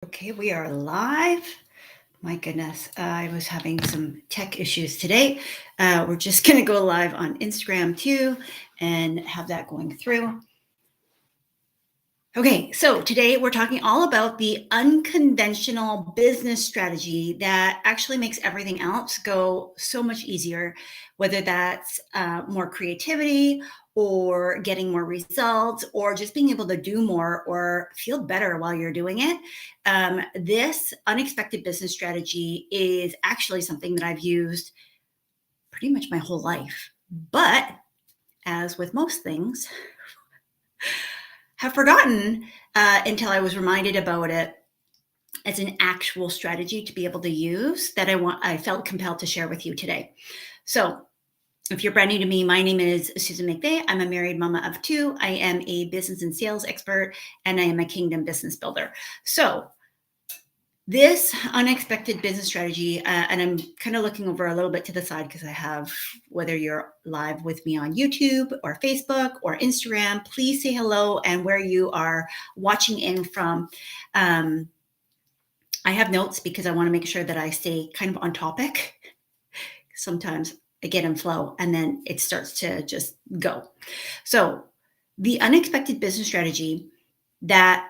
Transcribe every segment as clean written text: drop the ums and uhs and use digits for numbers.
Okay, we are live. My goodness, I was having some tech issues today. We're just going to go live on Instagram too and have that going through. Okay, so today we're talking all about the unconventional business strategy that actually makes everything else go so much easier, whether that's more creativity or getting more results or just being able to do more or feel better while you're doing it. This unexpected business strategy is actually something that I've used pretty much my whole life. But as with most things, have forgotten until I was reminded about it as an actual strategy to be able to use that I felt compelled to share with you today. So if you're brand new to me, my name is Susan McVeigh. I'm a married mama of two. I am a business and sales expert, and I am a kingdom business builder. So this unexpected business strategy, and I'm kind of looking over a little bit to the side because I have, whether you're live with me on YouTube or Facebook or Instagram, please say hello and where you are watching in from. I have notes because I want to make sure that I stay kind of on topic. Sometimes I get in flow and then it starts to just go. So the unexpected business strategy that,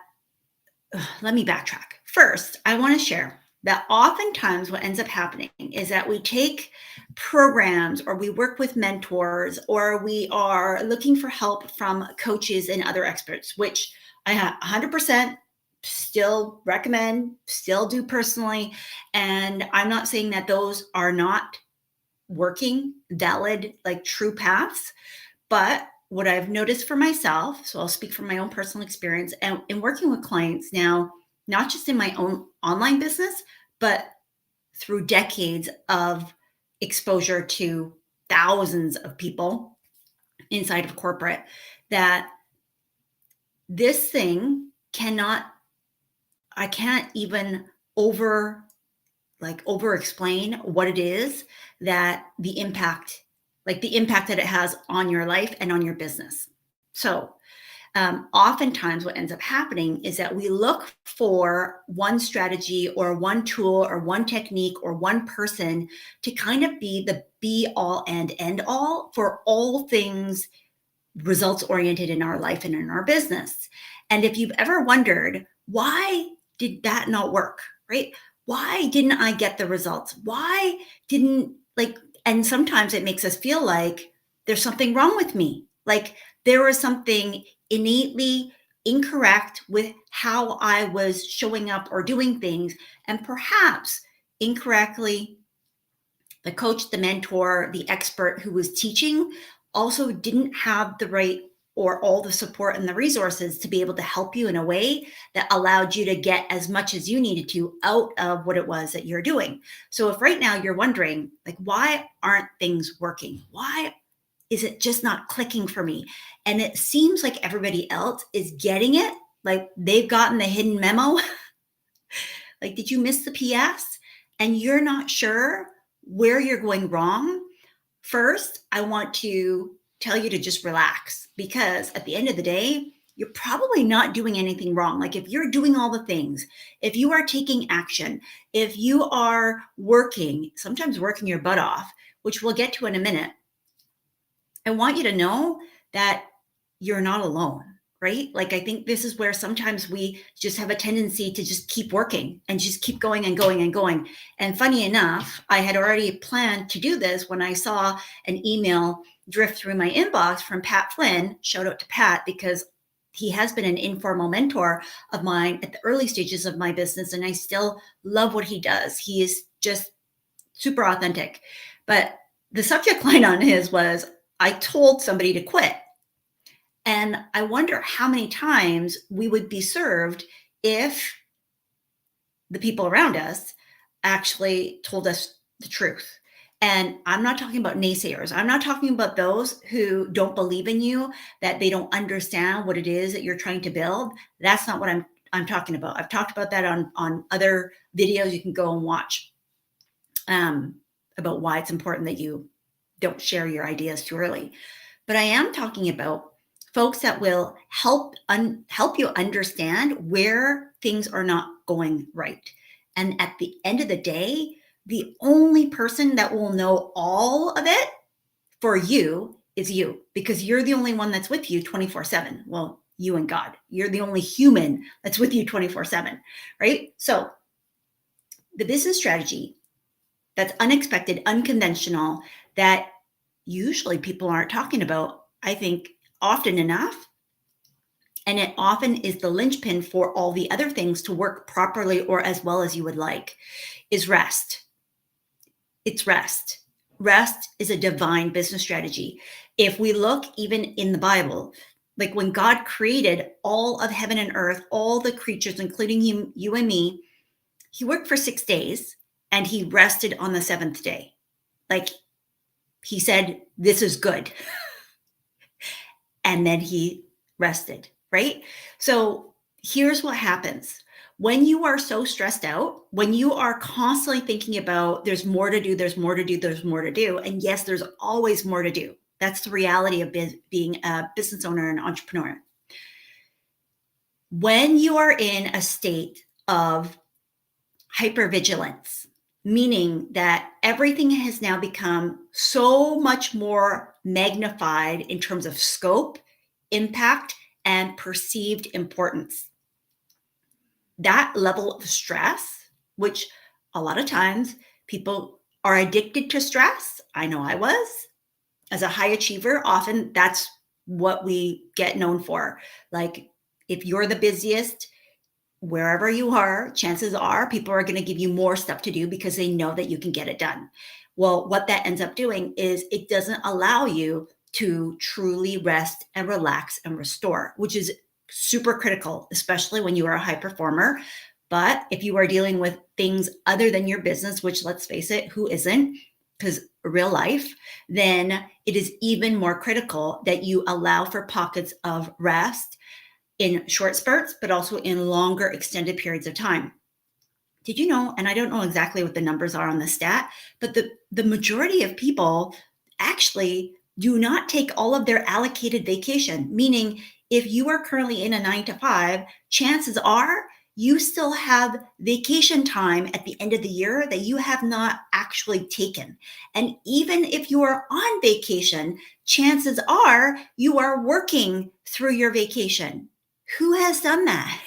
let me backtrack. First, I want to share that oftentimes what ends up happening is that we take programs or we work with mentors or we are looking for help from coaches and other experts, which I 100% still recommend, still do personally. And I'm not saying that those are not working, valid, like true paths. But what I've noticed for myself, so I'll speak from my own personal experience and in working with clients now, not just in my own online business, but through decades of exposure to thousands of people inside of corporate, that this thing I can't even over explain what it is that the impact that it has on your life and on your business. So oftentimes what ends up happening is that we look for one strategy or one tool or one technique or one person to kind of be the be all and end all for all things results oriented in our life and in our business. And if you've ever wondered, why did that not work, right? Why didn't I get the results? Why didn't and sometimes it makes us feel like there's something wrong with me. Like there was something innately incorrect with how I was showing up or doing things. And perhaps incorrectly, the coach, the mentor, the expert who was teaching also didn't have the right or all the support and the resources to be able to help you in a way that allowed you to get as much as you needed to out of what it was that you're doing. So if right now you're wondering, like, why aren't things working? Why is it just not clicking for me? And it seems like everybody else is getting it, like they've gotten the hidden memo. Like, did you miss the PS? And you're not sure where you're going wrong. First, I want to tell you to just relax because at the end of the day, you're probably not doing anything wrong. Like if you're doing all the things, if you are taking action, if you are sometimes working your butt off, which we'll get to in a minute, I want you to know that you're not alone, right? Like, I think this is where sometimes we just have a tendency to just keep working and just keep going and going and going. And funny enough, I had already planned to do this when I saw an email drift through my inbox from Pat Flynn. Shout out to Pat because he has been an informal mentor of mine at the early stages of my business. And I still love what he does. He is just super authentic. But the subject line on his was, I told somebody to quit. And I wonder how many times we would be served if the people around us actually told us the truth. And I'm not talking about naysayers. I'm not talking about those who don't believe in you, that they don't understand what it is that you're trying to build. That's not what I'm talking about. I've talked about that on other videos you can go and watch about why it's important that you don't share your ideas too early. But I am talking about folks that will help you understand where things are not going right. And at the end of the day, the only person that will know all of it for you is you, because you're the only one that's with you 24/7. Well, you and God, you're the only human that's with you 24/7, right? So the business strategy that's unexpected, unconventional, that usually people aren't talking about, I think often enough, and it often is the linchpin for all the other things to work properly or as well as you would like, is rest. It's rest. Rest is a divine business strategy. If we look even in the Bible, like when God created all of heaven and earth, all the creatures, including you and me, he worked for 6 days and he rested on the seventh day. Like he said, this is good. And then he rested, right? So here's what happens. When you are so stressed out, when you are constantly thinking about there's more to do, there's more to do, there's more to do. And yes, there's always more to do. That's the reality of being a business owner and entrepreneur. When you are in a state of hypervigilance, meaning that everything has now become so much more magnified in terms of scope, impact, and perceived importance. That level of stress, which a lot of times people are addicted to stress. I know I was. As a high achiever, often that's what we get known for. Like if you're the busiest, wherever you are, chances are people are going to give you more stuff to do because they know that you can get it done. Well, what that ends up doing is it doesn't allow you to truly rest and relax and restore, which is super critical, especially when you are a high performer. But if you are dealing with things other than your business, which let's face it, who isn't? Because real life, then it is even more critical that you allow for pockets of rest in short spurts, but also in longer extended periods of time. Did you know, and I don't know exactly what the numbers are on the stat, but the majority of people actually do not take all of their allocated vacation, meaning if you are currently in a 9 to 5, chances are you still have vacation time at the end of the year that you have not actually taken. And even if you are on vacation, chances are you are working through your vacation. Who has done that?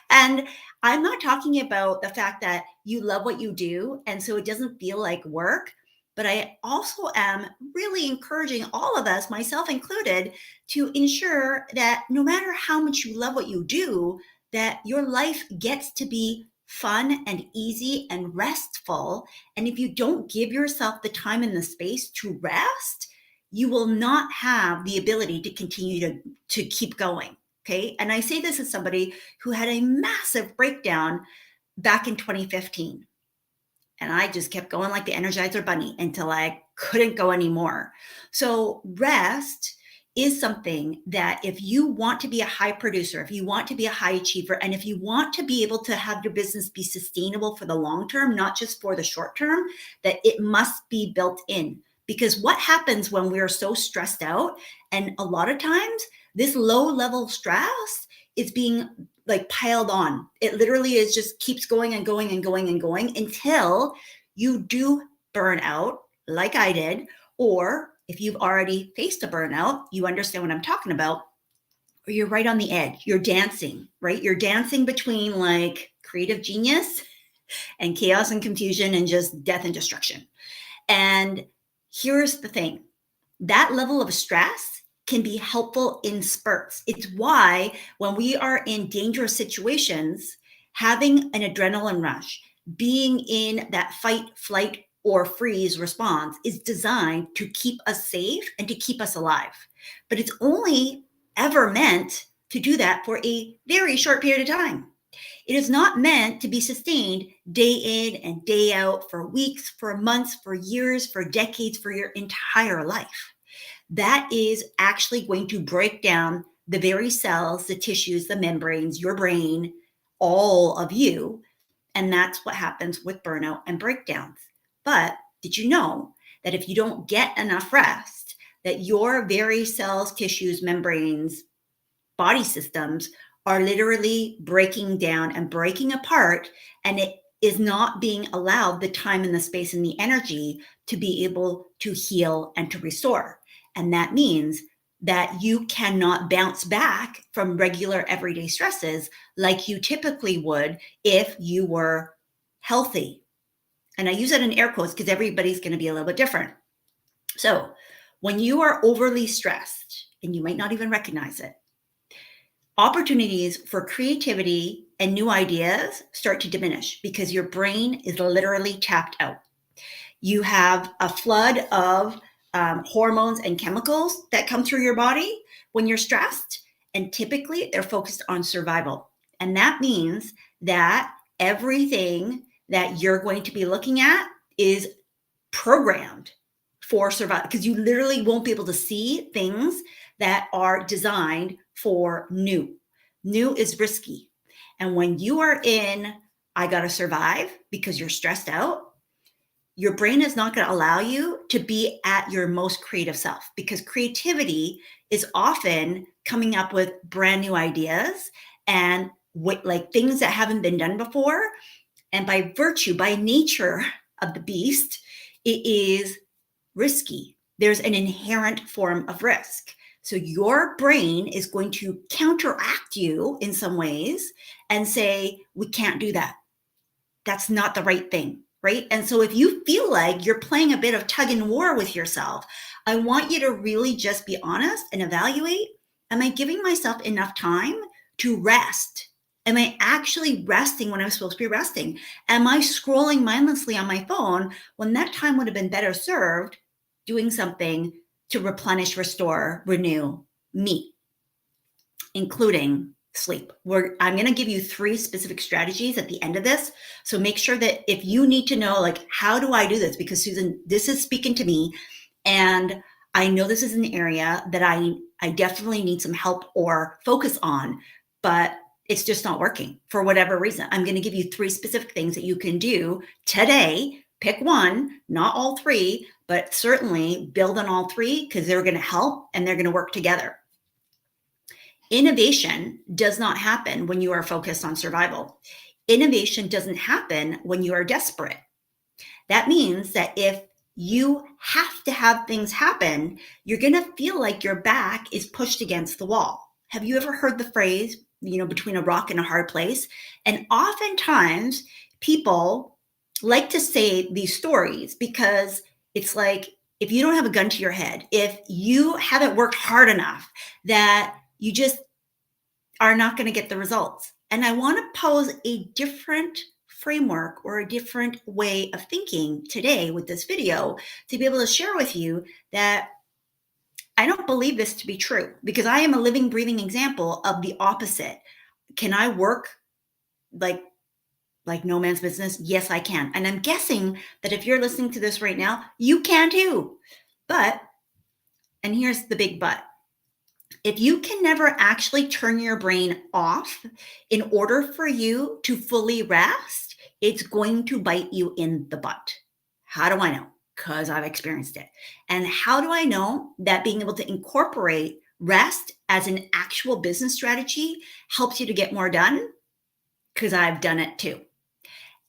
And I'm not talking about the fact that you love what you do and so it doesn't feel like work, but I also am really encouraging all of us, myself included, to ensure that no matter how much you love what you do, that your life gets to be fun and easy and restful. And if you don't give yourself the time and the space to rest, you will not have the ability to continue to keep going. Okay. And I say this as somebody who had a massive breakdown back in 2015. And I just kept going like the Energizer Bunny until I couldn't go anymore. So rest is something that if you want to be a high producer, if you want to be a high achiever, and if you want to be able to have your business be sustainable for the long term, not just for the short term, that it must be built in. Because what happens when we're so stressed out, and a lot of times this low level stress is being like piled on. It literally is just keeps going and going and going and going until you do burn out like I did. Or if you've already faced a burnout, you understand what I'm talking about, or you're right on the edge. You're dancing, right? You're dancing between like creative genius and chaos and confusion and just death and destruction. And here's the thing, that level of stress can be helpful in spurts. It's why when we are in dangerous situations, having an adrenaline rush, being in that fight, flight, or freeze response is designed to keep us safe and to keep us alive. But it's only ever meant to do that for a very short period of time. It is not meant to be sustained day in and day out for weeks, for months, for years, for decades, for your entire life. That is actually going to break down the very cells, the tissues, the membranes, your brain, all of you. And that's what happens with burnout and breakdowns. But did you know that if you don't get enough rest, that your very cells, tissues, membranes, body systems are literally breaking down and breaking apart, and it is not being allowed the time and the space and the energy to be able to heal and to restore. And that means that you cannot bounce back from regular everyday stresses like you typically would if you were healthy. And I use it in air quotes because everybody's going to be a little bit different. So when you are overly stressed, and you might not even recognize it, opportunities for creativity and new ideas start to diminish because your brain is literally tapped out. You have a flood of hormones and chemicals that come through your body when you're stressed, and typically they're focused on survival. And that means that everything that you're going to be looking at is programmed for survival, because you literally won't be able to see things that are designed for new. New is risky. And when you are in, I got to survive because you're stressed out, your brain is not going to allow you to be at your most creative self, because creativity is often coming up with brand new ideas and like things that haven't been done before. And by virtue, by nature of the beast, it is risky. There's an inherent form of risk. So your brain is going to counteract you in some ways and say, we can't do that. That's not the right thing, right? And so if you feel like you're playing a bit of tug and war with yourself, I want you to really just be honest and evaluate, am I giving myself enough time to rest? Am I actually resting when I'm supposed to be resting? Am I scrolling mindlessly on my phone when that time would have been better served doing something to replenish, restore, renew me, including sleep? I'm going to give you 3 specific strategies at the end of this. So make sure that if you need to know, like, how do I do this? Because Susan, this is speaking to me. And I know this is an area that I definitely need some help or focus on, but it's just not working for whatever reason. I'm going to give you 3 specific things that you can do today. Pick one, not all 3, but certainly build on all 3, because they're going to help and they're going to work together. Innovation does not happen when you are focused on survival. Innovation doesn't happen when you are desperate. That means that if you have to have things happen, you're going to feel like your back is pushed against the wall. Have you ever heard the phrase, between a rock and a hard place? And oftentimes people like to say these stories because it's like, if you don't have a gun to your head, if you haven't worked hard enough, that you just are not going to get the results. And I want to pose a different framework or a different way of thinking today with this video to be able to share with you that I don't believe this to be true, because I am a living, breathing example of the opposite. Can I work like no man's business? Yes, I can. And I'm guessing that if you're listening to this right now, you can too. But, and here's the big but, if you can never actually turn your brain off in order for you to fully rest, it's going to bite you in the butt. How do I know? Because I've experienced it. And how do I know that being able to incorporate rest as an actual business strategy helps you to get more done? Because I've done it too.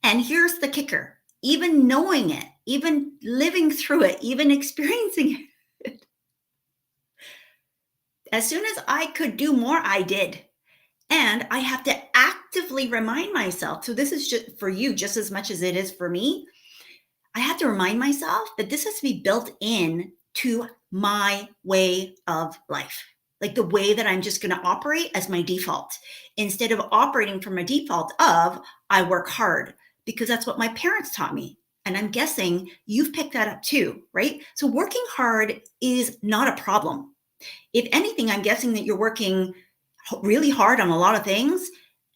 And here's the kicker. Even knowing it, even living through it, even experiencing it, as soon as I could do more, I did. And I have to actively remind myself. So this is just for you just as much as it is for me. I have to remind myself that this has to be built in to my way of life, like the way that I'm just going to operate as my default, instead of operating from a default of I work hard, because that's what my parents taught me. And I'm guessing you've picked that up too, right? So working hard is not a problem. If anything, I'm guessing that you're working really hard on a lot of things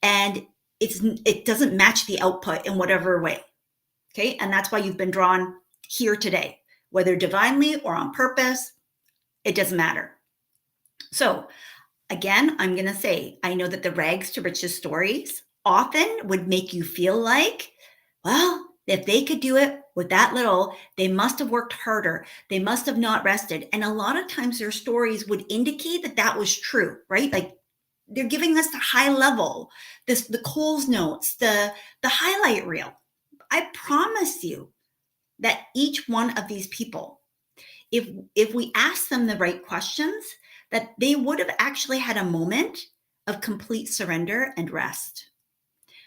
and it doesn't match the output in whatever way. Okay. And that's why you've been drawn here today, whether divinely or on purpose, it doesn't matter. So again, I'm going to say, I know that the rags to riches stories often would make you feel like, well, if they could do it with that little, they must have worked harder. They must have not rested. And a lot of times their stories would indicate that that was true, right? Like they're giving us the high level, the Coles notes, the highlight reel. I promise you that each one of these people, if we ask them the right questions, that they would have actually had a moment of complete surrender and rest,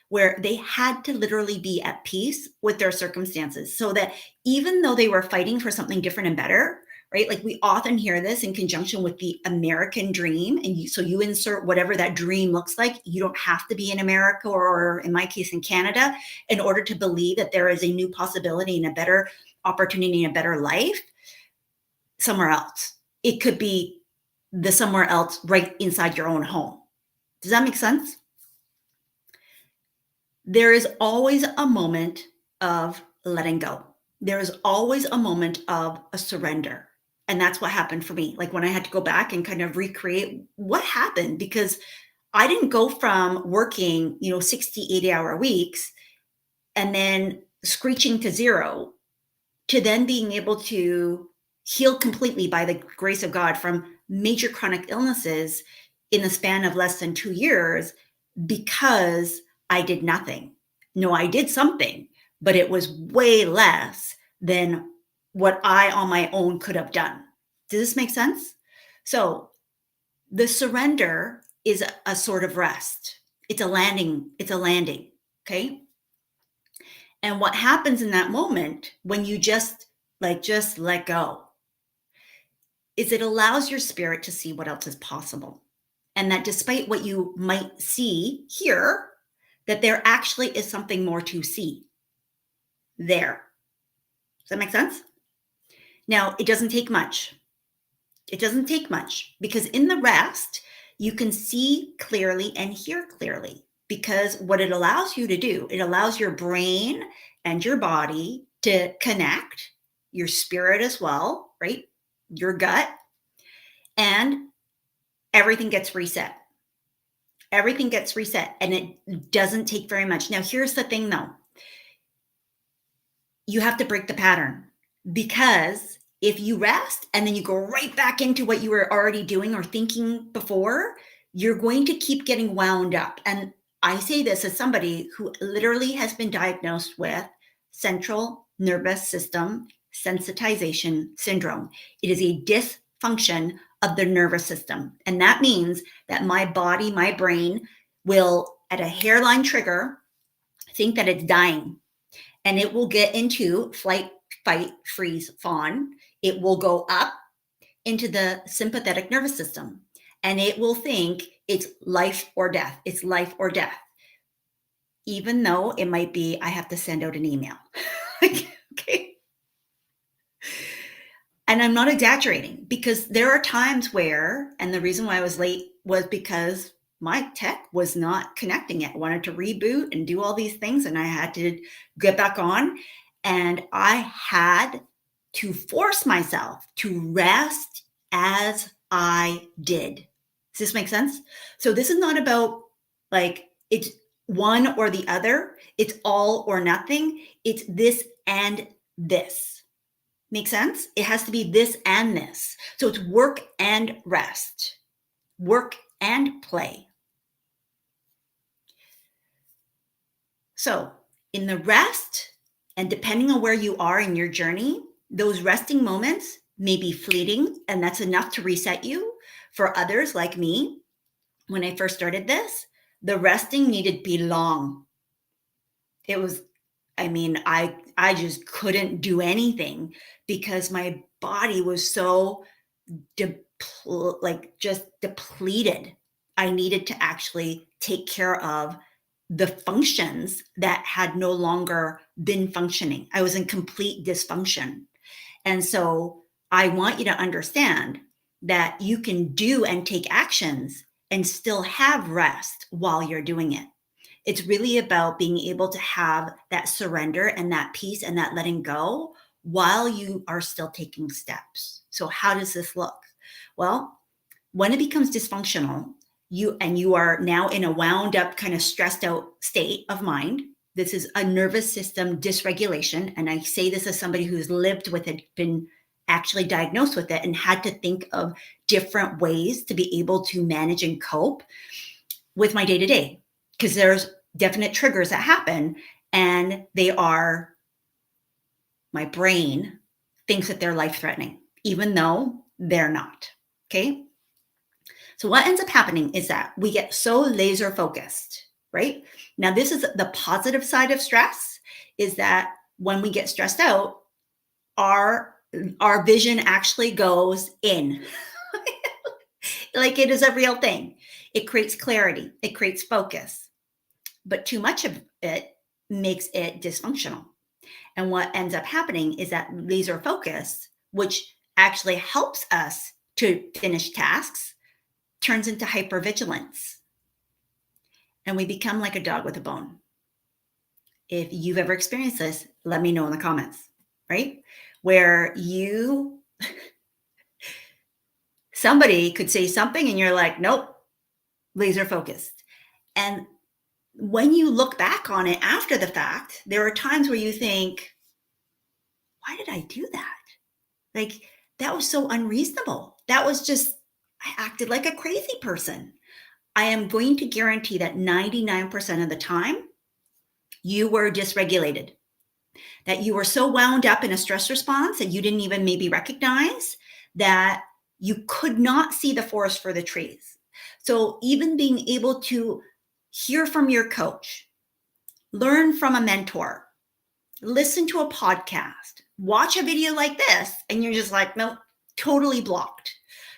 where they had to literally be at peace with their circumstances, so that even though they were fighting for something different and better, right? Like we often hear this in conjunction with the American dream. And so you insert whatever that dream looks like. You don't have to be in America, or in my case, in Canada, in order to believe that there is a new possibility and a better opportunity and a better life somewhere else. It could be the somewhere else right inside your own home. Does that make sense? There is always a moment of letting go. There is always a moment of a surrender. And that's what happened for me. Like when I had to go back and kind of recreate what happened, because I didn't go from working, 60, 80-hour weeks and then screeching to zero to then being able to heal completely by the grace of God from major chronic illnesses in the span of less than 2 years, because I did nothing. No, I did something, but it was way less than what I on my own could have done. Does this make sense? So the surrender is a sort of rest. It's a landing. Okay. And what happens in that moment when you just let go is it allows your spirit to see what else is possible. And that despite what you might see here, that there actually is something more to see there. Does that make sense? Now, it doesn't take much. It doesn't take much, because in the rest, you can see clearly and hear clearly, because what it allows you to do, it allows your brain and your body to connect, your spirit as well, right? Your gut, and everything gets reset. Everything gets reset, and it doesn't take very much. Now, here's the thing though. You have to break the pattern, because if you rest and then you go right back into what you were already doing or thinking before, you're going to keep getting wound up. And I say this as somebody who literally has been diagnosed with central nervous system sensitization syndrome. It is a dysfunction of the nervous system. And that means that my body, my brain will, at a hairline trigger, think that it's dying. And it will get into flight, fight, freeze, fawn. It will go up into the sympathetic nervous system. And it will think it's life or death. It's life or death. Even though it might be, I have to send out an email. Okay. And I'm not exaggerating, because there are times where, and the reason why I was late was because my tech was not connecting yet. I wanted to reboot and do all these things, and I had to get back on. And I had to force myself to rest as I did. Does this make sense? So this is not about like it's one or the other. It's all or nothing. It's this and this. Make sense? It has to be this and this. So it's work and rest, work and play. So in the rest, and depending on where you are in your journey, those resting moments may be fleeting, and that's enough to reset you. For others like me, when I first started this, the resting needed to be long. It was, I just couldn't do anything because my body was so just depleted. I needed to actually take care of the functions that had no longer been functioning. I was in complete dysfunction. And so I want you to understand that you can do and take actions and still have rest while you're doing it. It's really about being able to have that surrender and that peace and that letting go while you are still taking steps. So how does this look? Well, when it becomes dysfunctional, you are now in a wound up, kind of stressed out state of mind. This is a nervous system dysregulation. And I say this as somebody who's lived with it, been actually diagnosed with it, and had to think of different ways to be able to manage and cope. with my day-to-day, because there's definite triggers that happen, and they are, my brain thinks that they're life-threatening, even though they're not. Okay. So what ends up happening is that we get so laser focused, right? Now, this is the positive side of stress, is that when we get stressed out, our vision actually goes in. Like, it is a real thing. It creates clarity, it creates focus, but too much of it makes it dysfunctional. And what ends up happening is that laser focus, which actually helps us to finish tasks, turns into hypervigilance. And we become like a dog with a bone. If you've ever experienced this, let me know in the comments, right? Where somebody could say something and you're like, nope, laser focused. And when you look back on it after the fact, there are times where you think, why did I do that? Like, that was so unreasonable. That was just, I acted like a crazy person. I am going to guarantee that 99% of the time, you were dysregulated, that you were so wound up in a stress response that you didn't even maybe recognize that you could not see the forest for the trees. So even being able to hear from your coach, learn from a mentor, listen to a podcast, watch a video like this, and you're just like, nope, totally blocked.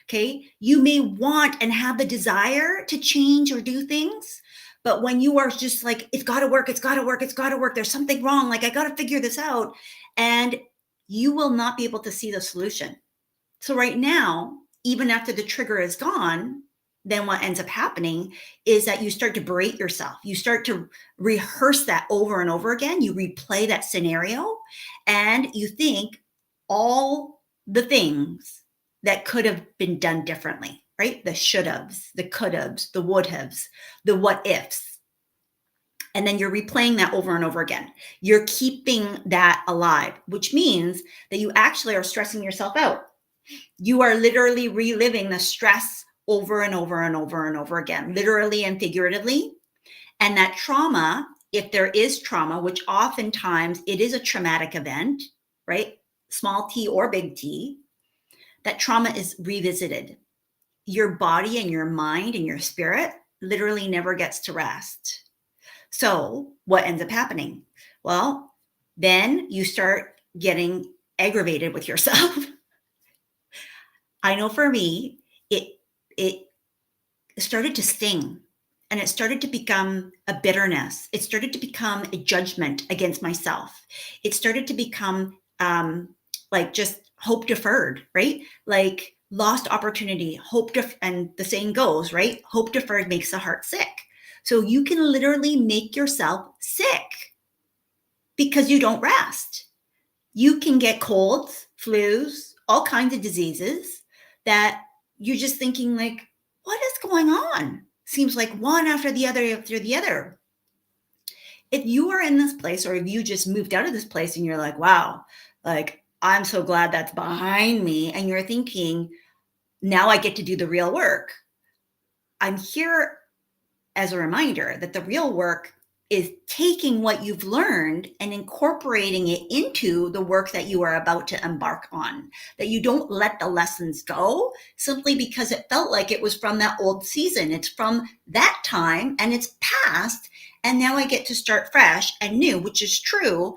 Okay. You may want and have the desire to change or do things, but when you are just like, it's got to work, it's got to work, it's got to work, there's something wrong, like I got to figure this out, and you will not be able to see the solution. So right now, even after the trigger is gone, then what ends up happening is that you start to berate yourself. You start to rehearse that over and over again. You replay that scenario and you think all the things that could have been done differently, right? The should haves, the could haves, the would haves, the what ifs. And then you're replaying that over and over again. You're keeping that alive, which means that you actually are stressing yourself out. You are literally reliving the stress over and over and over and over again, literally and figuratively. And that trauma, if there is trauma, which oftentimes it is a traumatic event, right? Small t or big T, that trauma is revisited. Your body and your mind and your spirit literally never gets to rest. So what ends up happening? Well, then you start getting aggravated with yourself. I know for me, it started to sting, and it started to become a bitterness. It started to become a judgment against myself. It started to become like just hope deferred, right? Like lost opportunity, and the saying goes, right? Hope deferred makes the heart sick. So you can literally make yourself sick because you don't rest. You can get colds, flus, all kinds of diseases that you're just thinking like, what is going on? Seems like one after the other after the other. If you are in this place, or if you just moved out of this place and you're like, wow, like, I'm so glad that's behind me, and you're thinking, now I get to do the real work. I'm here as a reminder that the real work is taking what you've learned and incorporating it into the work that you are about to embark on, that you don't let the lessons go simply because it felt like it was from that old season. It's from that time and it's past. And now I get to start fresh and new, which is true.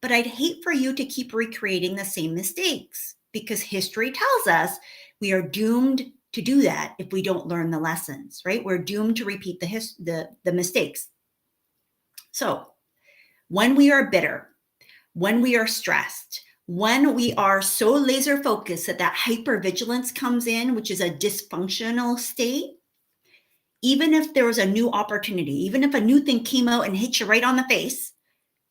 But I'd hate for you to keep recreating the same mistakes, because history tells us we are doomed to do that if we don't learn the lessons, right? We're doomed to repeat the mistakes. So when we are bitter, when we are stressed, when we are so laser focused that hypervigilance comes in, which is a dysfunctional state, even if there was a new opportunity, even if a new thing came out and hit you right on the face,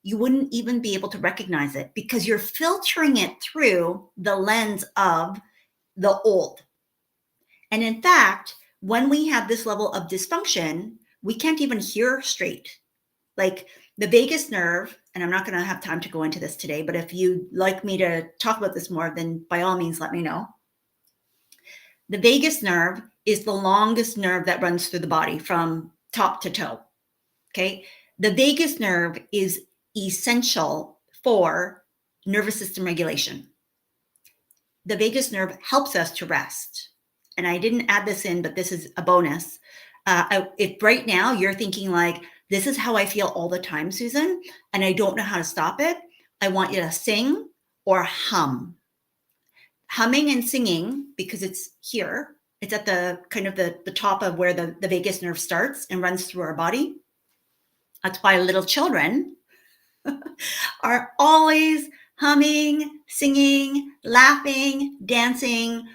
you wouldn't even be able to recognize it because you're filtering it through the lens of the old. And in fact, when we have this level of dysfunction, we can't even hear straight. Like the vagus nerve, and I'm not going to have time to go into this today, but if you'd like me to talk about this more, then by all means, let me know. The vagus nerve is the longest nerve that runs through the body from top to toe. Okay. The vagus nerve is essential for nervous system regulation. The vagus nerve helps us to rest. And I didn't add this in, but this is a bonus. If right now you're thinking like, this is how I feel all the time, Susan, and I don't know how to stop it, I want you to sing or hum. Humming and singing, because it's here, it's at the kind of the top of where the vagus nerve starts and runs through our body. That's why little children are always humming, singing, laughing, dancing.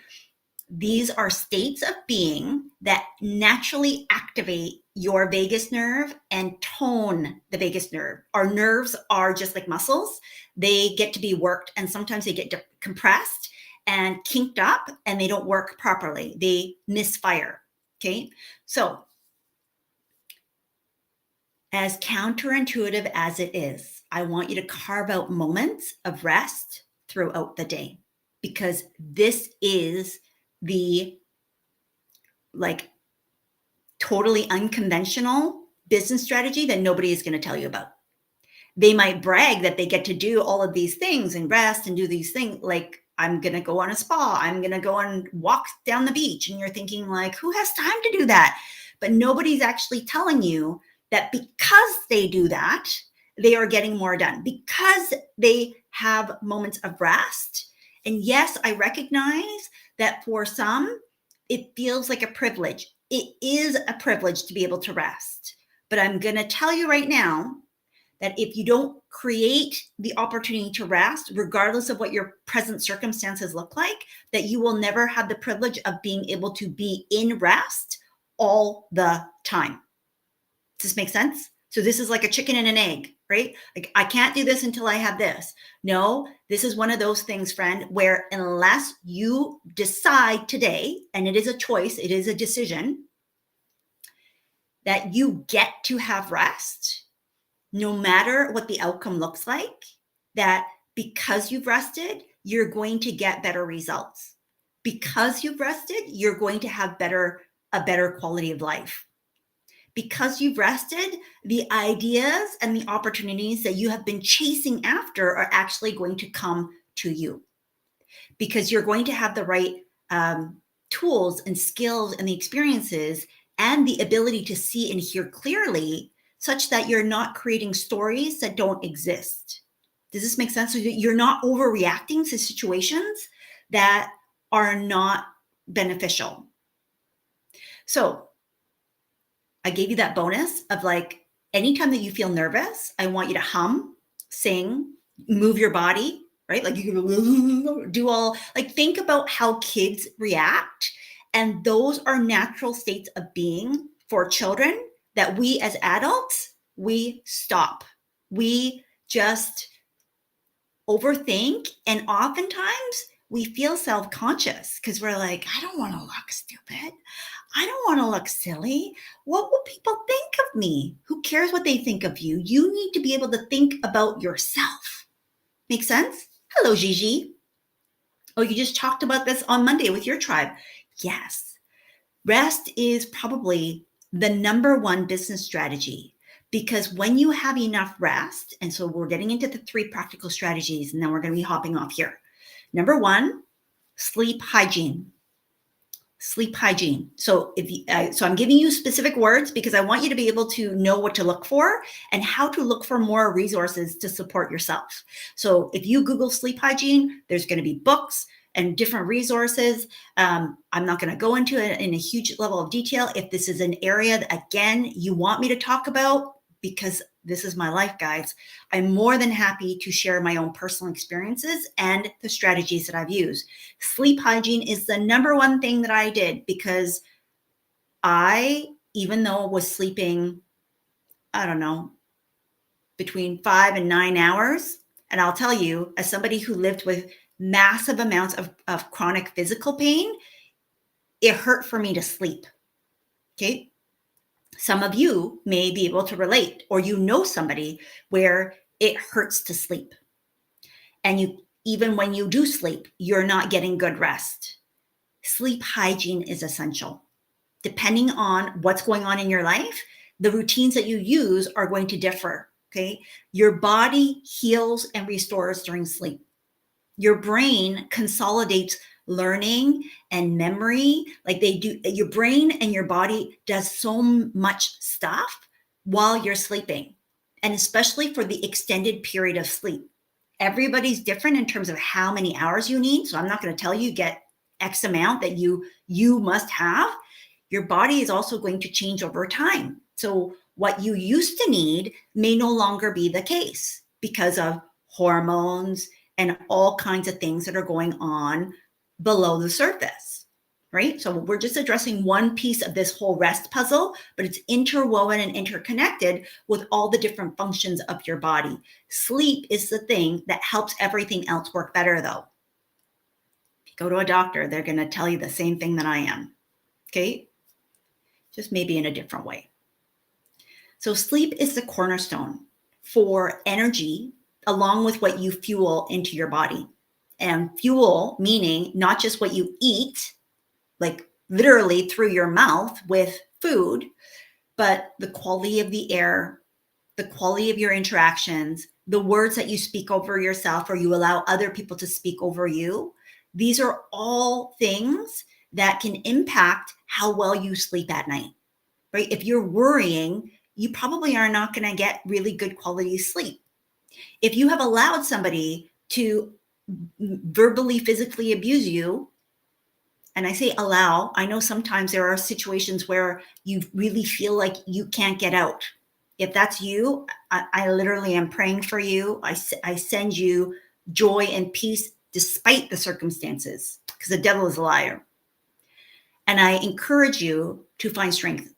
These are states of being that naturally activate your vagus nerve and tone the vagus nerve. Our nerves are just like muscles. They get to be worked, and sometimes they get compressed and kinked up, and they don't work properly. They misfire. Okay. So as counterintuitive as it is, I want you to carve out moments of rest throughout the day, because this is the like totally unconventional business strategy that nobody is going to tell you about. They might brag that they get to do all of these things and rest and do these things. Like, I'm going to go on a spa. I'm going to go and walk down the beach. And you're thinking like, who has time to do that? But nobody's actually telling you that because they do that, they are getting more done, because they have moments of rest. And yes, I recognize that for some, it feels like a privilege. It is a privilege to be able to rest. But I'm going to tell you right now that if you don't create the opportunity to rest, regardless of what your present circumstances look like, that you will never have the privilege of being able to be in rest all the time. Does this make sense? So this is like a chicken and an egg, right? Like, I can't do this until I have this. No, this is one of those things, friend, where unless you decide today, and it is a choice, it is a decision, that you get to have rest, no matter what the outcome looks like, that because you've rested, you're going to get better results. Because you've rested, you're going to have a better quality of life. Because you've rested, the ideas and the opportunities that you have been chasing after are actually going to come to you, because you're going to have the right tools and skills and the experiences and the ability to see and hear clearly, such that you're not creating stories that don't exist. Does this make sense? So you're not overreacting to situations that are not beneficial. So I gave you that bonus of like, anytime that you feel nervous, I want you to hum, sing, move your body, right? Like, you can do all, like, think about how kids react. And those are natural states of being for children that we as adults, we stop. We just overthink. And oftentimes we feel self-conscious because we're like, I don't want to look stupid. I don't want to look silly. What will people think of me? Who cares what they think of you? You need to be able to think about yourself. Make sense? Hello, Gigi. Oh, you just talked about this on Monday with your tribe. Yes. Rest is probably the number one business strategy, because when you have enough rest, and so we're getting into the 3 practical strategies, and then we're going to be hopping off here. Number 1, sleep hygiene. Sleep hygiene. So so I'm giving you specific words because I want you to be able to know what to look for and how to look for more resources to support yourself. So if you Google sleep hygiene, there's going to be books and different resources. I'm not going to go into it in a huge level of detail. If this is an area that, again, you want me to talk about, because this is my life, guys, I'm more than happy to share my own personal experiences and the strategies that I've used. Sleep hygiene is the number one thing that I did, because I, even though I was sleeping, I don't know, between 5 and 9 hours, and I'll tell you, as somebody who lived with massive amounts of chronic physical pain, it hurt for me to sleep. Okay. Some of you may be able to relate, or you know somebody where it hurts to sleep. And even when you do sleep, you're not getting good rest. Sleep hygiene is essential. Depending on what's going on in your life, The routines that you use are going to differ. Okay. Your body heals and restores during sleep. Your brain consolidates learning and memory. Like they do, your brain and your body does so much stuff while you're sleeping, and especially for the extended period of sleep. Everybody's different in terms of how many hours you need. So I'm not going to tell you get X amount that you must have. Your body is also going to change over time. So what you used to need may no longer be the case because of hormones and all kinds of things that are going on below the surface, right? So we're just addressing one piece of this whole rest puzzle, but it's interwoven and interconnected with all the different functions of your body. Sleep is the thing that helps everything else work better, though. If you go to a doctor, they're going to tell you the same thing that I am, okay? Just maybe in a different way. So sleep is the cornerstone for energy, along with what you fuel into your body. And fuel meaning not just what you eat, like literally through your mouth with food, but the quality of the air, the quality of your interactions, the words that you speak over yourself or you allow other people to speak over you. These are all things that can impact how well you sleep at night, right? If you're worrying, you probably are not going to get really good quality sleep. If you have allowed somebody to verbally, physically abuse you, and I say allow, I know sometimes there are situations where you really feel like you can't get out. If that's you, I literally am praying for you. I send you joy and peace despite the circumstances, because the devil is a liar. And I encourage you to find strength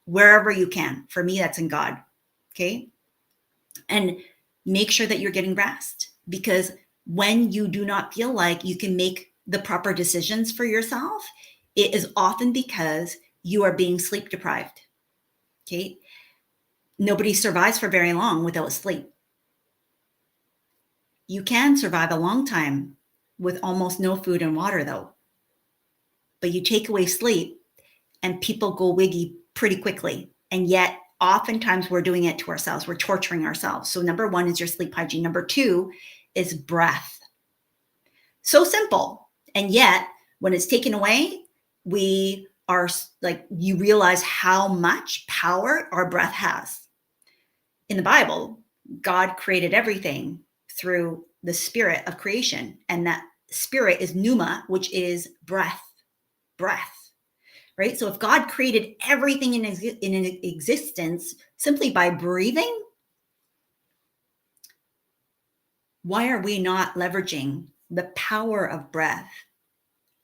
wherever you can. For me, that's in God. Okay. And make sure that you're getting rest, because when you do not feel like you can make the proper decisions for yourself, it is often because you are being sleep deprived. Okay. Nobody survives for very long without sleep. You can survive a long time with almost no food and water, though. But you take away sleep and people go wiggy pretty quickly. And yet, oftentimes we're doing it to ourselves. We're torturing ourselves. So number one is your sleep hygiene. Number two is breath. So simple. And yet, when it's taken away, we are like, you realize how much power our breath has. In the Bible, God created everything through the spirit of creation. And that spirit is pneuma, which is breath, right? So if God created everything in existence simply by breathing, why are we not leveraging the power of breath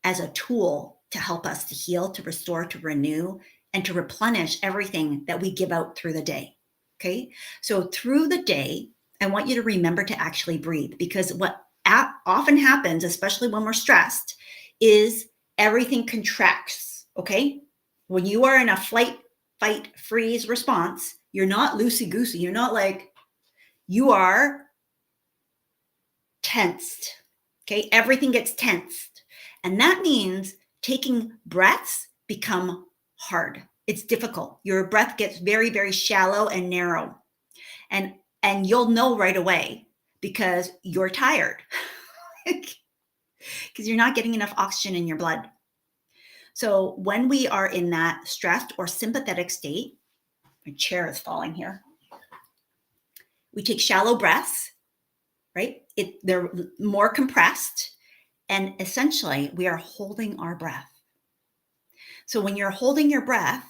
as a tool to help us to heal, to restore, to renew, and to replenish everything that we give out through the day? Okay. So through the day, I want you to remember to actually breathe, because what often happens, especially when we're stressed, is everything contracts. Okay. When you are in a flight, fight, freeze response, you're not loosey-goosey. You're not like, you are tensed. Okay. Everything gets tensed. And that means taking breaths become hard. It's difficult. Your breath gets very, very shallow and narrow. And you'll know right away because you're tired, because you're not getting enough oxygen in your blood. So when we are in that stressed or sympathetic state, my chair is falling here, we take shallow breaths, right? They're more compressed, and essentially we are holding our breath. So when you're holding your breath,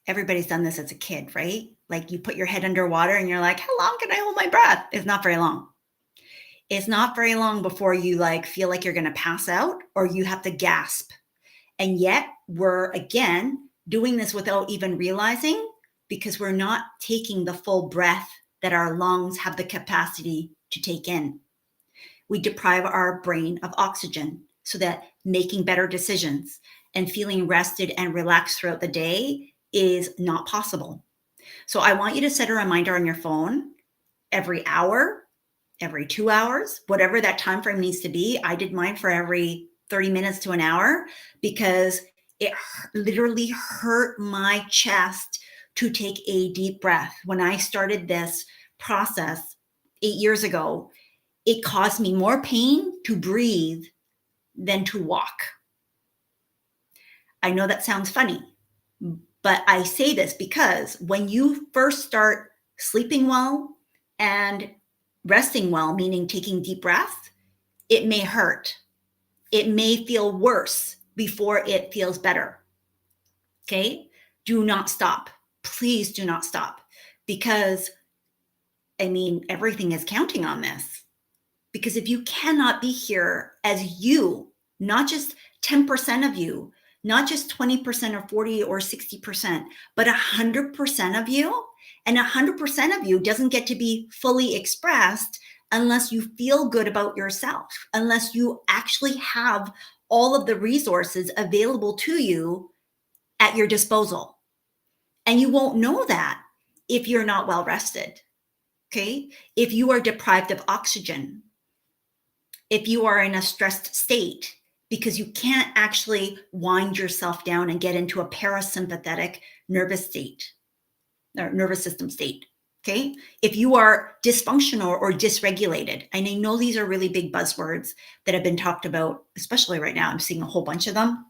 everybody's done this as a kid, right? Like you put your head underwater and you're like, how long can I hold my breath? It's not very long. It's not very long before you like feel like you're going to pass out or you have to gasp. And yet we're again doing this without even realizing, because we're not taking the full breath that our lungs have the capacity to take in. We deprive our brain of oxygen so that making better decisions and feeling rested and relaxed throughout the day is not possible. So I want you to set a reminder on your phone every hour, every 2 hours, whatever that time frame needs to be. I did mine for every 30 minutes to an hour, because It literally hurt my chest to take a deep breath. When I started this process 8 years ago, it caused me more pain to breathe than to walk. I know that sounds funny, but I say this because when you first start sleeping well and resting well, meaning taking deep breaths, it may hurt. It may feel worse before it feels better. Okay? Do not stop. Please do not stop, because everything is counting on this. Because if you cannot be here as you, not just 10% of you, not just 20% or 40 or 60%, but 100% of you, and 100% of you doesn't get to be fully expressed unless you feel good about yourself, unless you actually have all of the resources available to you at your disposal. And you won't know that if you're not well rested. Okay? If you are deprived of oxygen, if you are in a stressed state, because you can't actually wind yourself down and get into a parasympathetic nervous state or nervous system state. Okay. If you are dysfunctional or dysregulated, and I know these are really big buzzwords that have been talked about, especially right now. I'm seeing a whole bunch of them.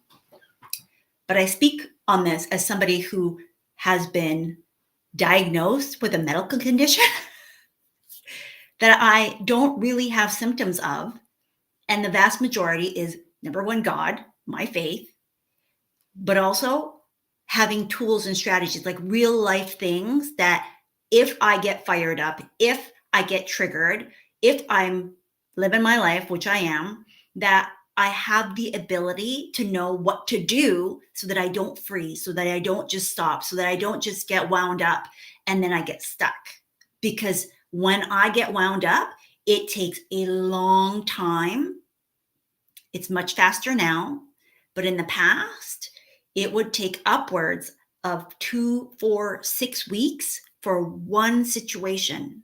But I speak on this as somebody who has been diagnosed with a medical condition that I don't really have symptoms of. And the vast majority is, number one, God, my faith, but also having tools and strategies, like real life things that if I get fired up, if I get triggered, if I'm living my life, which I am, that I have the ability to know what to do so that I don't freeze, so that I don't just stop, so that I don't just get wound up and then I get stuck. Because when I get wound up, it takes a long time. It's much faster now, but in the past, it would take upwards of 2, 4, 6 weeks for one situation.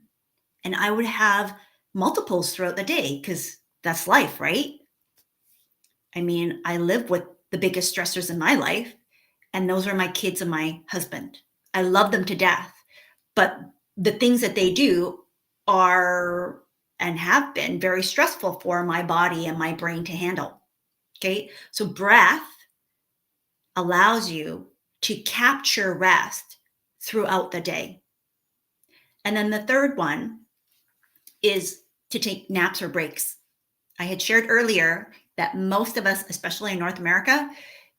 And I would have multiples throughout the day because that's life, right? I live with the biggest stressors in my life, and those are my kids and my husband. I love them to death, but the things that they do are and have been very stressful for my body and my brain to handle. Okay. So breath allows you to capture rest throughout the day. And then the third one is to take naps or breaks. I had shared earlier that most of us, especially in North America,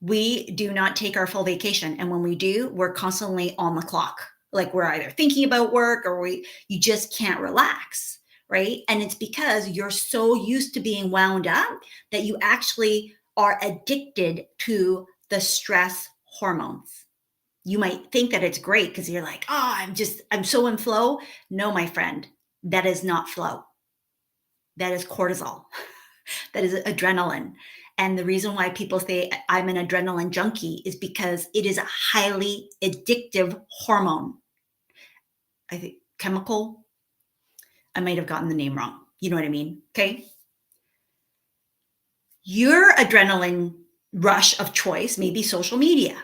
we do not take our full vacation. And when we do, we're constantly on the clock. Like we're either thinking about work or you just can't relax, right? And it's because you're so used to being wound up that you actually are addicted to the stress hormones. You might think that it's great because you're like, oh, I'm so in flow. No, my friend, that is not flow. That is cortisol. That is adrenaline. And the reason why people say I'm an adrenaline junkie is because it is a highly addictive hormone. I think chemical. I might have gotten the name wrong. You know what I mean? Okay. Your adrenaline rush of choice may be social media.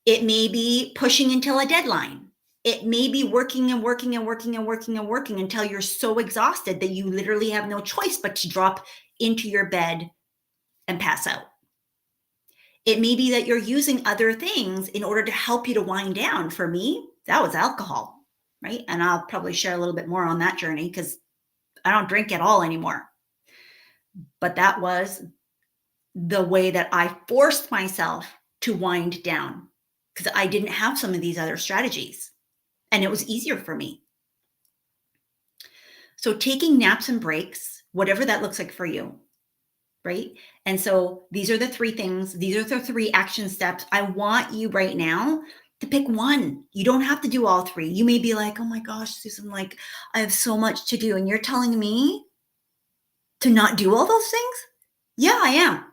It may be pushing until a deadline. It may be working and working and working and working and working until you're so exhausted that you literally have no choice but to drop into your bed and pass out. It may be that you're using other things in order to help you to wind down. For me, that was alcohol, right? And I'll probably share a little bit more on that journey because I don't drink at all anymore. But that was the way that I forced myself to wind down because I didn't have some of these other strategies and it was easier for me. So taking naps and breaks, whatever that looks like for you, right? And so these are the three things. These are the three action steps. I want you right now to pick one. You don't have to do all three. You may be like, oh my gosh, Susan, like I have so much to do. And you're telling me to not do all those things? Yeah, I am.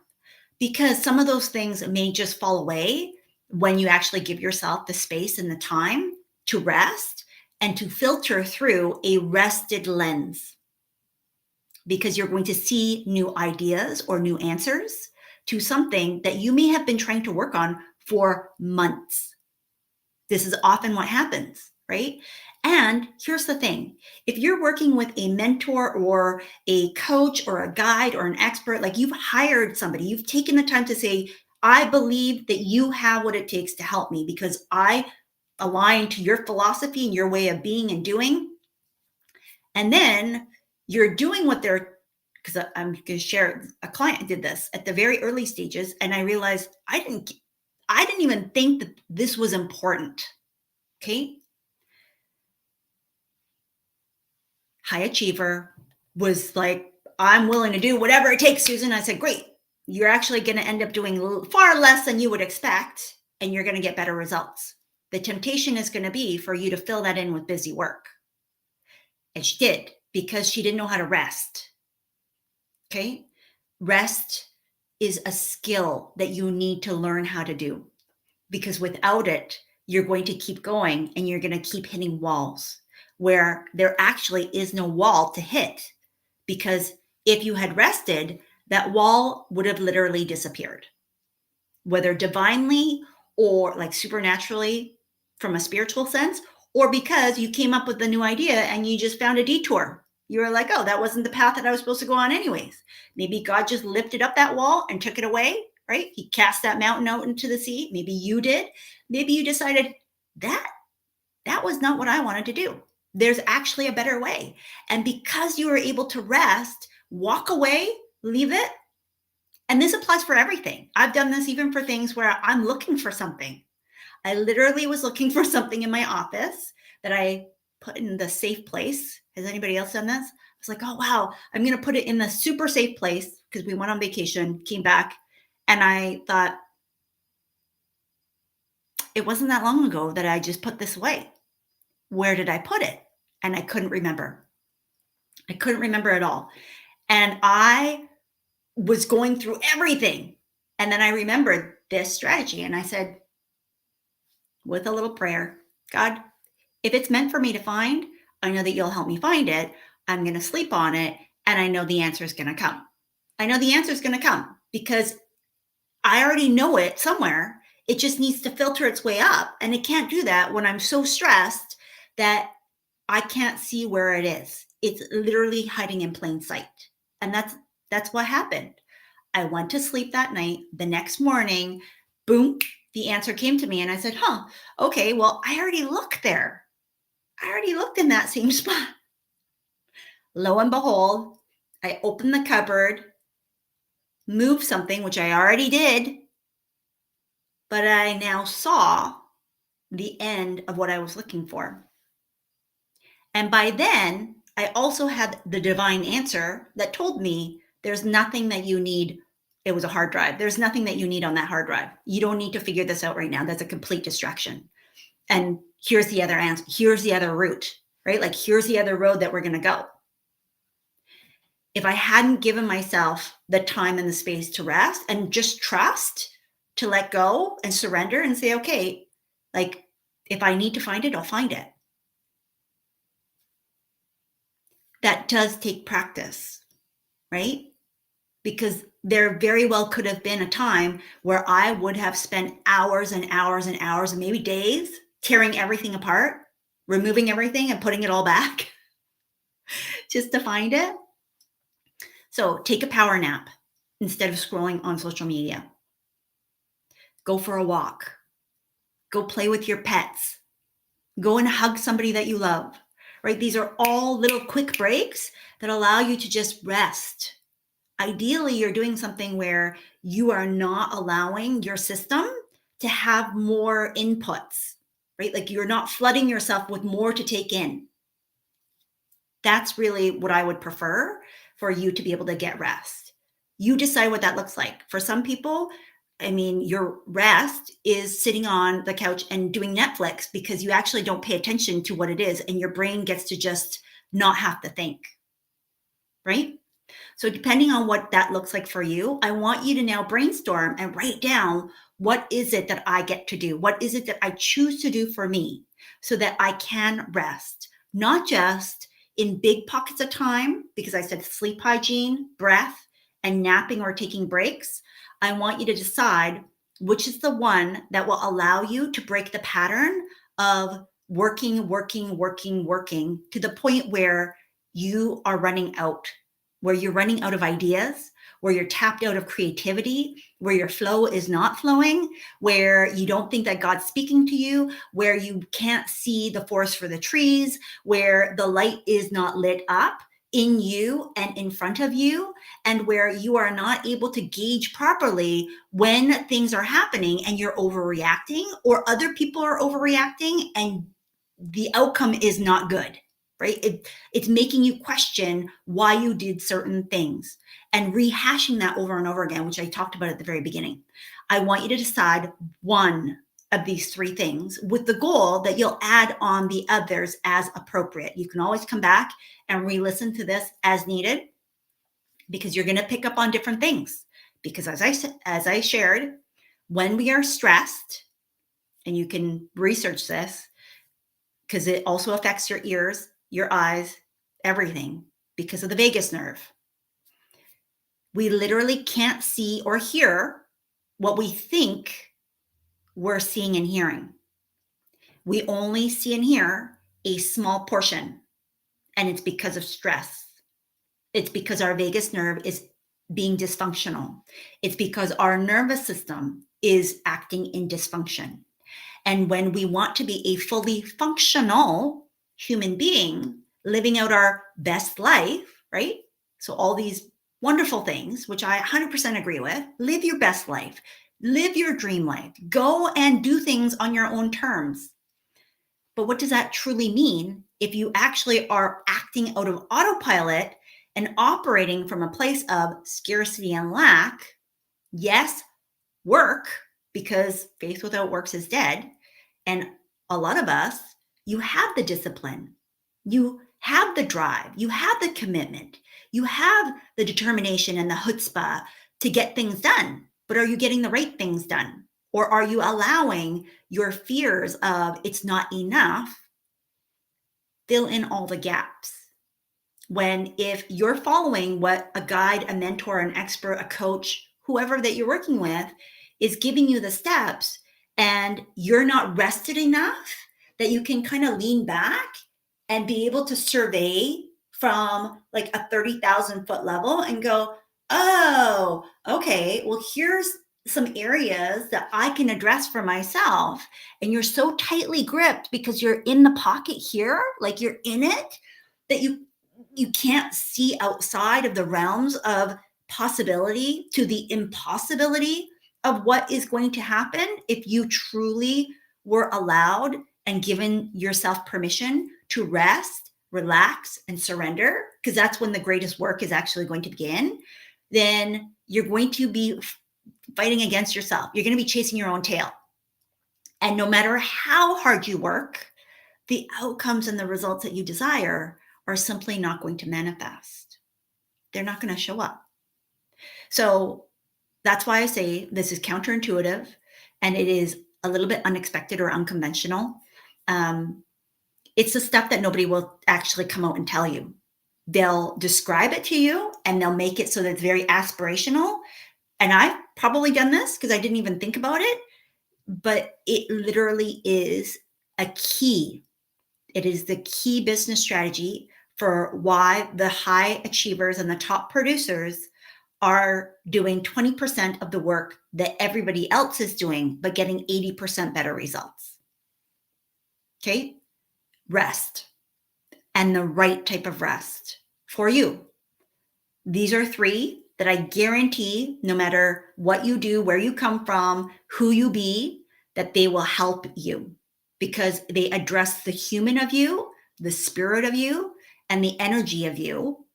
Because some of those things may just fall away when you actually give yourself the space and the time to rest and to filter through a rested lens. Because you're going to see new ideas or new answers to something that you may have been trying to work on for months. This is often what happens, right? And here's the thing. If you're working with a mentor or a coach or a guide or an expert, like you've hired somebody, you've taken the time to say, I believe that you have what it takes to help me because I align to your philosophy and your way of being and doing. And then you're doing what they're, because I'm going to share, a client did this at the very early stages. And I realized I didn't even think that this was important. Okay. High achiever, was like, I'm willing to do whatever it takes, Susan. I said, great. You're actually going to end up doing far less than you would expect, and you're going to get better results. The temptation is going to be for you to fill that in with busy work. And she did, because she didn't know how to rest. Okay. Rest is a skill that you need to learn how to do, because without it, you're going to keep going and you're going to keep hitting walls where there actually is no wall to hit. Because if you had rested, that wall would have literally disappeared, whether divinely or like supernaturally from a spiritual sense, or because you came up with a new idea and you just found a detour. You were like, oh, that wasn't the path that I was supposed to go on anyways. Maybe God just lifted up that wall and took it away, right? He cast that mountain out into the sea. Maybe you did. Maybe you decided that was not what I wanted to do. There's actually a better way. And because you were able to rest, walk away, leave it. And this applies for everything. I've done this even for things where I'm looking for something. I literally was looking for something in my office that I put in the safe place. Has anybody else done this? I was like, oh, wow, I'm going to put it in the super safe place because we went on vacation, came back, and I thought, it wasn't that long ago that I just put this away. Where did I put it? And I couldn't remember. I couldn't remember at all. And I was going through everything. And then I remembered this strategy. And I said, with a little prayer, God, if it's meant for me to find, I know that you'll help me find it. I'm going to sleep on it. And I know the answer is going to come. I know the answer is going to come because I already know it somewhere. It just needs to filter its way up. And it can't do that when I'm so stressed that I can't see where it is. It's literally hiding in plain sight. And that's what happened. I went to sleep that night. The next morning, boom, the answer came to me. And I said, okay, well, I already looked there. I already looked in that same spot. Lo and behold, I opened the cupboard, moved something, which I already did, but I now saw the end of what I was looking for. And by then, I also had the divine answer that told me there's nothing that you need. It was a hard drive. There's nothing that you need on that hard drive. You don't need to figure this out right now. That's a complete distraction. And here's the other answer. Here's the other route, right? Like here's the other road that we're going to go. If I hadn't given myself the time and the space to rest and just trust, to let go and surrender and say, okay, like if I need to find it, I'll find it. That does take practice, right? Because there very well could have been a time where I would have spent hours and hours and hours and maybe days tearing everything apart, removing everything and putting it all back just to find it. So take a power nap instead of scrolling on social media. Go for a walk. Go play with your pets. Go and hug somebody that you love, right? These are all little quick breaks that allow you to just rest. Ideally, you're doing something where you are not allowing your system to have more inputs, right? Like you're not flooding yourself with more to take in. That's really what I would prefer for you to be able to get rest. You decide what that looks like. For some people, I mean, your rest is sitting on the couch and doing Netflix because you actually don't pay attention to what it is and your brain gets to just not have to think, right? So depending on what that looks like for you, I want you to now brainstorm and write down, what is it that I get to do? What is it that I choose to do for me so that I can rest? Not just in big pockets of time, because I said sleep hygiene, breath, and napping or taking breaks, I want you to decide which is the one that will allow you to break the pattern of working to the point where you are running out, where you're running out of ideas, where you're tapped out of creativity, where your flow is not flowing, where you don't think that God's speaking to you, where you can't see the forest for the trees, where the light is not lit up in you and in front of you, and where you are not able to gauge properly when things are happening and you're overreacting, or other people are overreacting and the outcome is not good, right? It's making you question why you did certain things and rehashing that over and over again, which I talked about at the very beginning. I want you to decide one of these three things with the goal that you'll add on the others as appropriate. You can always come back and re-listen to this as needed, because you're going to pick up on different things. Because as I shared, when we are stressed, and you can research this, because it also affects your ears, your eyes, everything, because of the vagus nerve. We literally can't see or hear what we think we're seeing and hearing. We only see and hear a small portion, and it's because of stress. It's because our vagus nerve is being dysfunctional. It's because our nervous system is acting in dysfunction. And when we want to be a fully functional human being, living out our best life, right? So all these wonderful things, which I 100% agree with, live your best life, live your dream life, go and do things on your own terms. But what does that truly mean if you actually are acting out of autopilot and operating from a place of scarcity and lack? Yes, work, because faith without works is dead. And a lot of us, you have the discipline, you have the drive, you have the commitment, you have the determination and the chutzpah to get things done. But are you getting the right things done? Or are you allowing your fears of it's not enough fill in all the gaps? When if you're following what a guide, a mentor, an expert, a coach, whoever that you're working with is giving you the steps, and you're not rested enough that you can kind of lean back and be able to survey from like a 30,000 foot level and go, oh, okay, well, here's some areas that I can address for myself. And you're so tightly gripped because you're in the pocket here, like you're in it, that you can't see outside of the realms of possibility to the impossibility of what is going to happen if you truly were allowed and given yourself permission to rest, relax, and surrender, because that's when the greatest work is actually going to begin. Then you're going to be fighting against yourself. You're going to be chasing your own tail. And no matter how hard you work, the outcomes and the results that you desire are simply not going to manifest. They're not going to show up. So that's why I say this is counterintuitive, and it is a little bit unexpected or unconventional. It's the stuff that nobody will actually come out and tell you. They'll describe it to you and they'll make it so that it's very aspirational. And I've probably done this because I didn't even think about it, but it literally is a key. It is the key business strategy for why the high achievers and the top producers are doing 20% of the work that everybody else is doing, but getting 80% better results. Okay? Rest, and the right type of rest for you. These are three that I guarantee, no matter what you do, where you come from, who you be, that they will help you, because they address the human of you, the spirit of you, and the energy of you,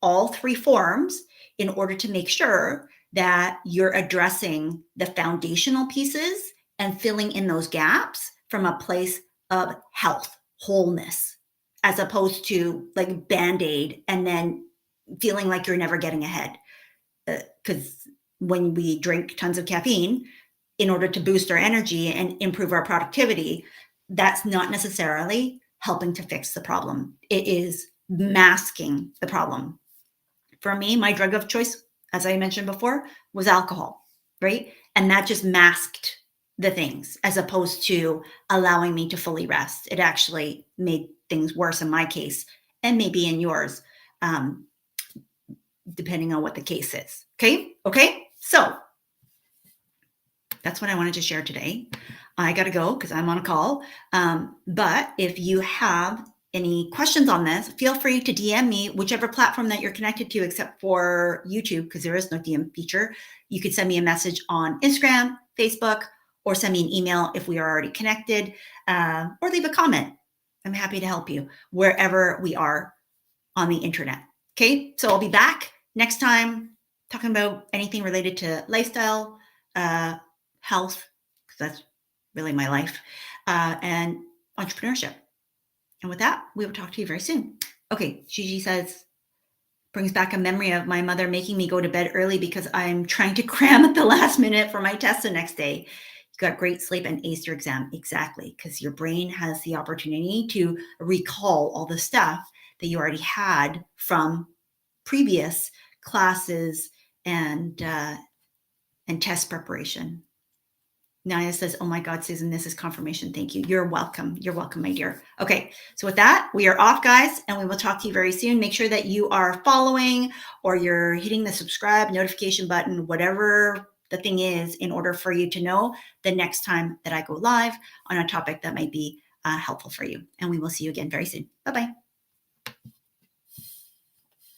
all three forms, in order to make sure that you're addressing the foundational pieces and filling in those gaps from a place of health, wholeness, as opposed to like Band-Aid and then feeling like you're never getting ahead. Because when we drink tons of caffeine in order to boost our energy and improve our productivity, that's not necessarily helping to fix the problem. It is masking the problem. For me, my drug of choice, as I mentioned before, was alcohol, right? And that just masked the things as opposed to allowing me to fully rest. It actually made things worse in my case and maybe in yours, um, depending on what the case is. Okay. Okay. So that's what I wanted to share today. I got to go because I'm on a call. But if you have any questions on this, feel free to DM me, whichever platform that you're connected to, except for YouTube, because there is no DM feature. You could send me a message on Instagram, Facebook, or send me an email if we are already connected, or leave a comment. I'm happy to help you wherever we are on the internet. Okay, so I'll be back next time talking about anything related to lifestyle, health, because that's really my life, and entrepreneurship. And with that, we will talk to you very soon. Okay, Gigi says, brings back a memory of my mother making me go to bed early because I'm trying to cram at the last minute for my test the next day. You got great sleep and aced your exam. Exactly, because your brain has the opportunity to recall all the stuff that you already had from previous classes and test preparation. Naya says, oh my God, Susan, this is confirmation. Thank you. You're welcome. You're welcome, my dear. Okay, so with that, we are off, guys, and we will talk to you very soon. Make sure that you are following or you're hitting the subscribe notification button, whatever the thing is, in order for you to know the next time that I go live on a topic that might be helpful for you. And we will see you again very soon. Bye-bye.